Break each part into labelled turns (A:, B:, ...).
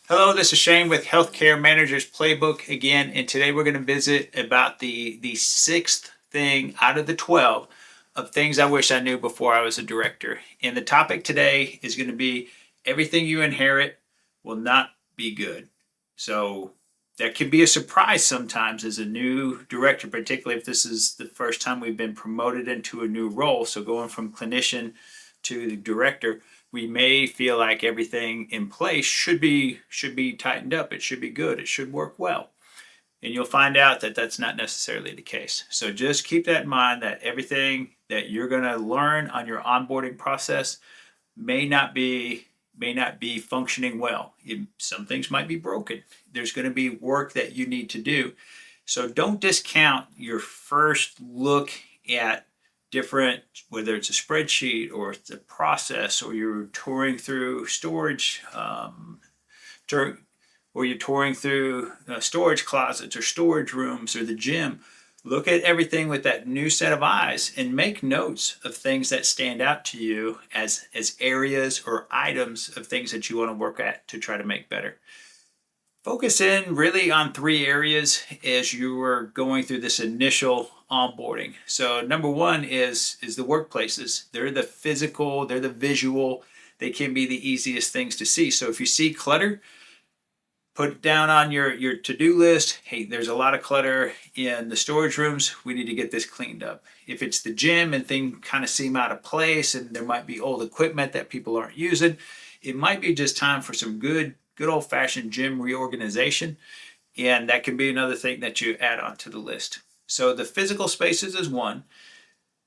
A: Hello, this is Shane with Healthcare Manager's Playbook again, and today we're going to visit about the sixth thing out of the 12 of things I wish I knew before I was a director. And the topic today is going to be everything you inherit will not be good. So that can be a surprise sometimes as a new director, particularly if this is the first time we've been promoted into a new role. So going from clinician to director, we may feel like everything in place should be tightened up. It should be good. It should work well. And you'll find out that that's not necessarily the case. So just keep that in mind, that everything that you're going to learn on your onboarding process may not be functioning well. Some things might be broken. There's going to be work that you need to do. So don't discount your first look at different, whether it's a spreadsheet or it's a process, or you're touring through storage, or you're touring through storage closets or storage rooms or the gym. Look at everything with that new set of eyes and make notes of things that stand out to you as areas or items of things that you want to work at to try to make better. Focus in really on three areas as you are going through this initial onboarding. So number one is the workplaces. They're the physical, they're the visual. They can be the easiest things to see. So if you see clutter, put it down on your to-do list. Hey, there's a lot of clutter in the storage rooms. We need to get this cleaned up. If it's the gym and things kind of seem out of place and there might be old equipment that people aren't using, it might be just time for some good old-fashioned gym reorganization. And that can be another thing that you add onto the list. So the physical spaces is one.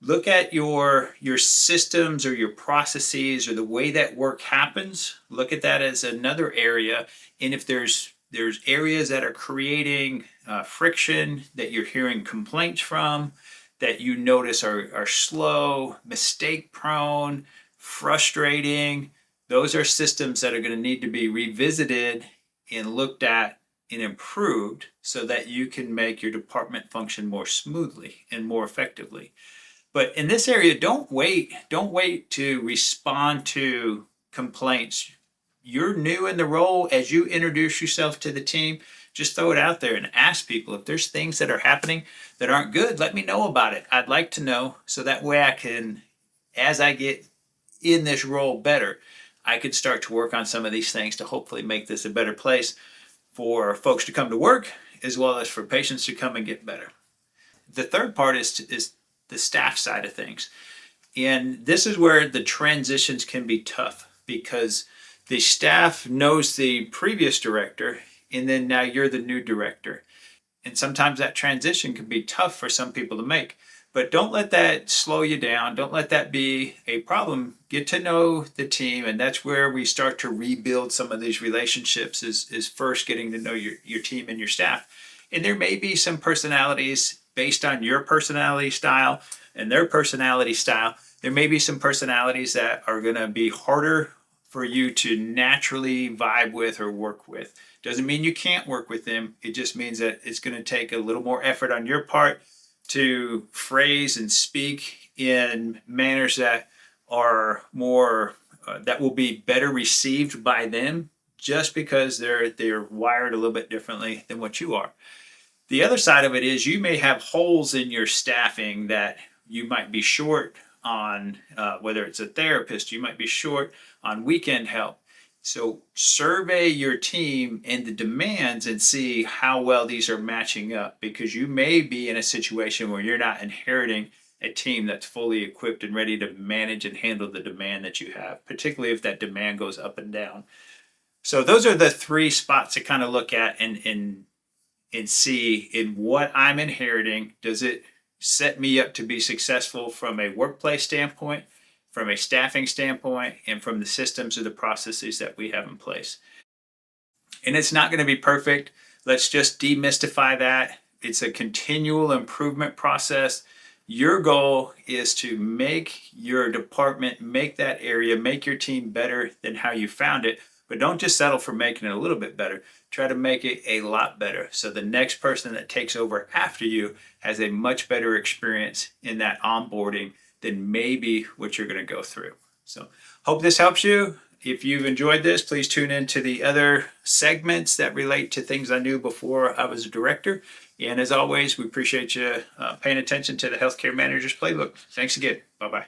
A: Look at your systems or your processes or the way that work happens. Look at that as another area. And if there's areas that are creating friction, that you're hearing complaints from, that you notice are slow, mistake prone, frustrating, those are systems that are going to need to be revisited and looked at and improved so that you can make your department function more smoothly and more effectively. But in this area, don't wait to respond to complaints. You're new in the role. As you introduce yourself to the team, just throw it out there and ask people if there's things that are happening that aren't good. Let me know about it. I'd like to know, so that way I can, as I get in this role better, I could start to work on some of these things to hopefully make this a better place for folks to come to work, as well as for patients to come and get better. The third part is the staff side of things. And this is where the transitions can be tough, because the staff knows the previous director, and then now you're the new director. And sometimes that transition can be tough for some people to make. But don't let that slow you down. Don't let that be a problem. Get to know the team, and that's where we start to rebuild some of these relationships, is first getting to know your team and your staff. And there may be some personalities based on your personality style and their personality style. There may be some personalities that are going to be harder for you to naturally vibe with or work with. Doesn't mean you can't work with them. It just means that it's going to take a little more effort on your part to phrase and speak in manners that are more that will be better received by them, just because they're wired a little bit differently than what you are. The other side of it is you may have holes in your staffing that you might be short on, whether it's a therapist, you might be short on weekend help. So survey your team and the demands and see how well these are matching up, because you may be in a situation where you're not inheriting a team that's fully equipped and ready to manage and handle the demand that you have, particularly if that demand goes up and down. So those are the three spots to kind of look at and see in what I'm inheriting. Does it set me up to be successful from a workplace standpoint, from a staffing standpoint, and from the systems or the processes that we have in place? And it's not going to be perfect. Let's just demystify that. It's a continual improvement process. Your goal is to make your department, make that area, make your team better than how you found it. But don't just settle for making it a little bit better. Try to make it a lot better, so the next person that takes over after you has a much better experience in that onboarding than maybe what you're going to go through. So hope this helps you. If you've enjoyed this, please tune in to the other segments that relate to things I knew before I was a director. And as always, we appreciate you paying attention to the Healthcare Manager's Playbook. Thanks again. Bye-bye.